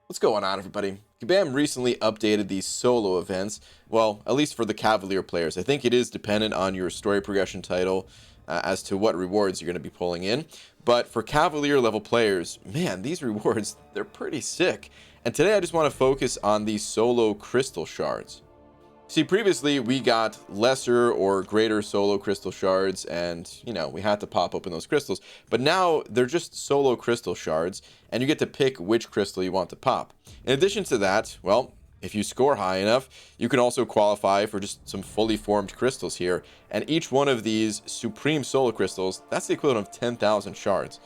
What's going on, everybody? Kabam recently updated these solo events. Well, at least for the Cavalier players. I think it is dependent on your story progression title as to what rewards you're going to be pulling in. But for Cavalier level players, man, these rewards, they're pretty sick. And today I just want to focus on these solo crystal shards. See, previously we got lesser or greater solo crystal shards, and we had to pop open those crystals. But now they're just solo crystal shards, and you get to pick which crystal you want to pop. In addition to that, well, if you score high enough, you can also qualify for just some fully formed crystals here. And each one of these supreme solo crystals, that's the equivalent of 10,000 shards.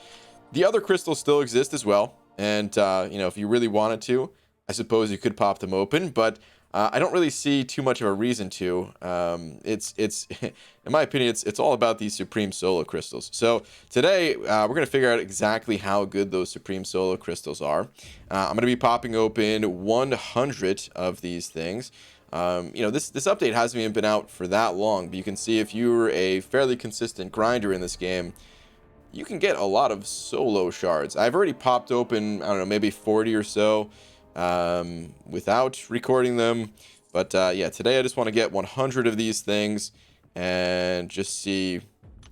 The other crystals still exist as well, and if you really wanted to, I suppose you could pop them open, but I don't really see too much of a reason to. It's in my opinion, it's all about these supreme solo crystals. So today we're gonna figure out exactly how good those supreme solo crystals are. I'm gonna be popping open 100 of these things. This update hasn't even been out for that long, but you can see if you're a fairly consistent grinder in this game, you can get a lot of solo shards. I've already popped open, I don't know, maybe 40 or so without recording them. But yeah, today I just want to get 100 of these things and just see,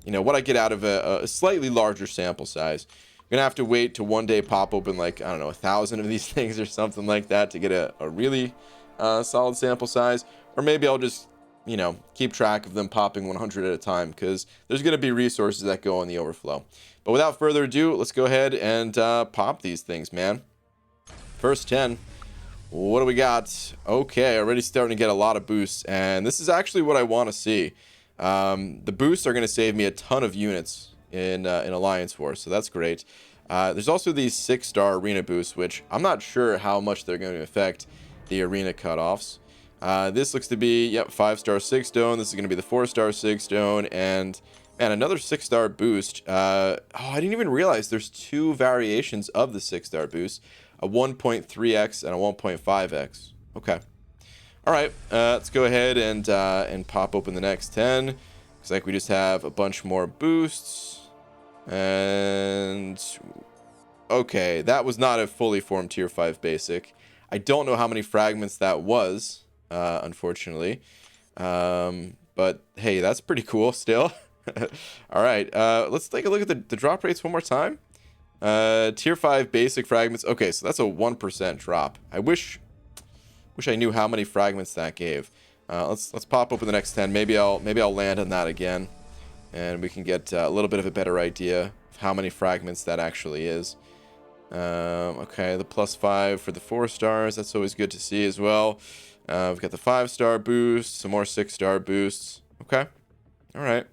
what I get out of a slightly larger sample size. I'm gonna have to wait to one day pop open like, I don't know, 1,000 of these things or something like that to get a really solid sample size. Or maybe I'll just keep track of them popping 100 at a time, because there's going to be resources that go in the overflow. But without further ado, let's go ahead and pop these things, man. First 10. What do we got? Okay, already starting to get a lot of boosts, and this is actually what I want to see. The boosts are going to save me a ton of units in Alliance Wars, so that's great. There's also these 6-star arena boosts, which I'm not sure how much they're going to affect the arena cutoffs. This looks to be, 5-star 6 stone. This is going to be the 4-star 6 stone, and man, another 6-star boost. I didn't even realize there's two variations of the 6-star boost, a 1.3x and a 1.5x. Okay. All right, let's go ahead and pop open the next 10. Looks like we just have a bunch more boosts. And okay, that was not a fully formed tier 5 basic. I don't know how many fragments that was, unfortunately. But hey, that's pretty cool still. All right, let's take a look at the drop rates one more time. Tier 5 basic fragments. Okay, so that's a 1% drop. I wish I knew how many fragments that gave. Let's pop open the next 10. Maybe I'll land on that again, and we can get a little bit of a better idea of how many fragments that actually is. Okay, the +5 for the 4 stars. That's always good to see as well. We've got the 5-star boost, some more 6-star boosts. Okay, all right.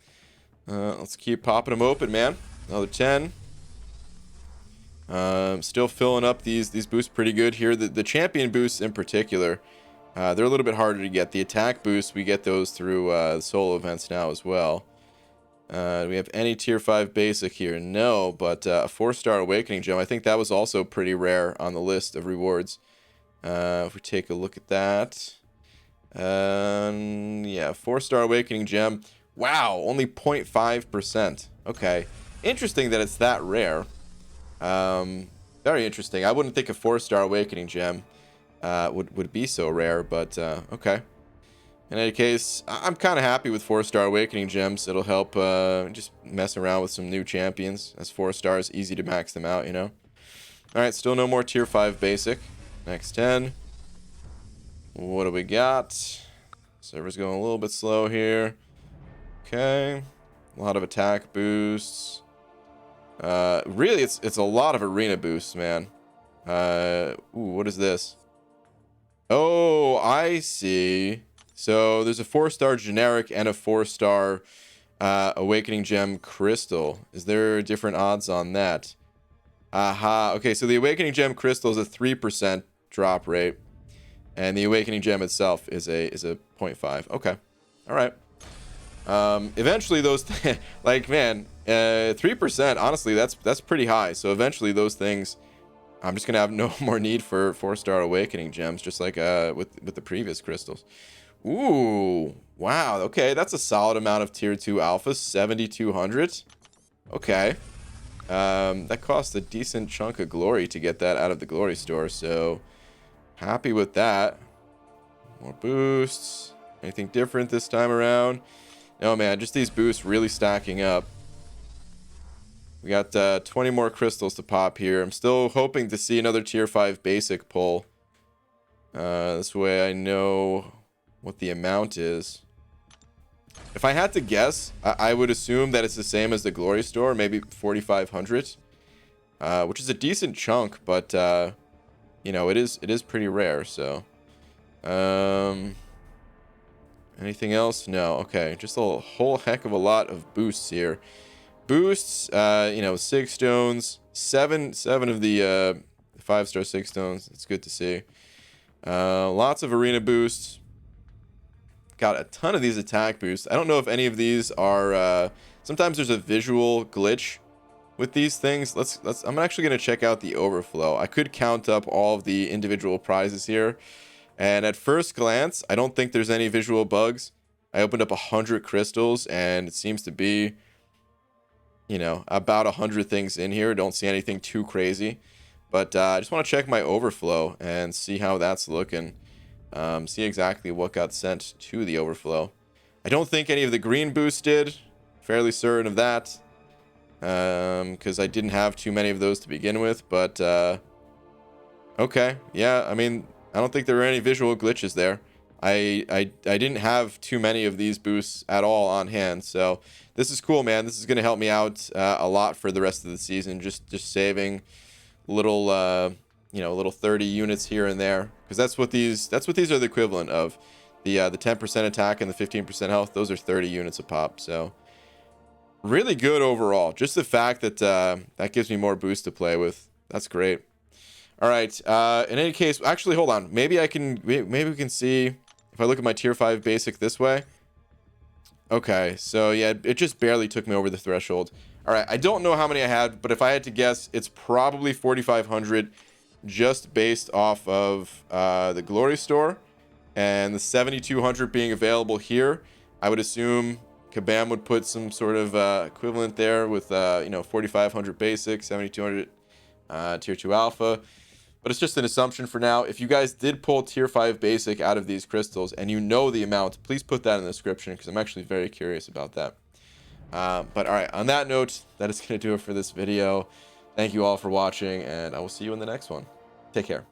Let's keep popping them open, man. Another 10. Still filling up these boosts pretty good here. The champion boosts in particular, they're a little bit harder to get. The attack boosts, we get those through solo events now as well. Do we have any tier 5 basic here? No, but a 4-star awakening gem. I think that was also pretty rare on the list of rewards. If we take a look at that, yeah, 4-star awakening gem. Wow, only 0.5%. Okay, interesting that it's that rare. Very interesting. I wouldn't think a 4-star awakening gem would be so rare, but okay. In any case, I'm kind of happy with 4-star awakening gems. It'll help just mess around with some new champions. As 4 stars, easy to max them out, All right, still no more tier 5 basic. Next 10. What do we got? Server's going a little bit slow here. Okay. A lot of attack boosts. Really, it's a lot of arena boosts, man. Ooh, what is this? Oh, I see. So there's a 4-star generic and a 4-star awakening gem crystal. Is there different odds on that? Aha. Okay, so the awakening gem crystal is a 3% drop rate, and the awakening gem itself is a 0.5. Okay. All right. Eventually those like, man, 3%, honestly, that's pretty high. So eventually those things, I'm just gonna have no more need for 4-star awakening gems, just like with the previous crystals. Ooh, wow. Okay, that's a solid amount of tier 2 alphas, 7,200. Okay. That cost a decent chunk of glory to get that out of the glory store, so happy with that. More boosts. Anything different this time around? No, man, just these boosts really stacking up. We got 20 more crystals to pop here. I'm still hoping to see another tier 5 basic pull. This way I know what the amount is. If I had to guess, I would assume that it's the same as the glory store, maybe 4,500, which is a decent chunk, but you know, it is pretty rare. So, anything else? No. Okay, just a whole heck of a lot of boosts here. Boosts, you know, 6 stones, seven of the 5-star 6 stones. It's good to see. Lots of arena boosts. Got a ton of these attack boosts. I don't know if any of these are sometimes there's a visual glitch with these things. I'm actually going to check out the overflow. I could count up all of the individual prizes here, and at first glance I don't think there's any visual bugs. I opened up 100 crystals and it seems to be, you know, about 100 things in here. Don't see anything too crazy, but I just want to check my overflow and see how that's looking. See exactly what got sent to the overflow. I don't think any of the green boosts did. Fairly certain of that. Because I didn't have too many of those to begin with. But, okay. Yeah, I mean, I don't think there were any visual glitches there. I didn't have too many of these boosts at all on hand. So, this is cool, man. This is going to help me out a lot for the rest of the season. Just saving little... you know, little 30 units here and there, because that's what these are the equivalent of. The 10% attack and the 15% health, those are 30 units a pop. So really good overall. Just the fact that that gives me more boost to play with, that's great. All right, in any case, actually hold on, maybe we can see if I look at my tier 5 basic this way. Okay, so yeah, it just barely took me over the threshold. All right, I don't know how many I had, but if I had to guess, it's probably 4,500, just based off of the glory store and the 7,200 being available here. I would assume Kabam would put some sort of equivalent there with you know, 4,500 basic, 7,200 tier 2 alpha, but it's just an assumption for now. If you guys did pull tier 5 basic out of these crystals and you know the amount, please put that in the description, because I'm actually very curious about that. But all right, on that note, that is going to do it for this video. Thank you all for watching, and I will see you in the next one. Take care.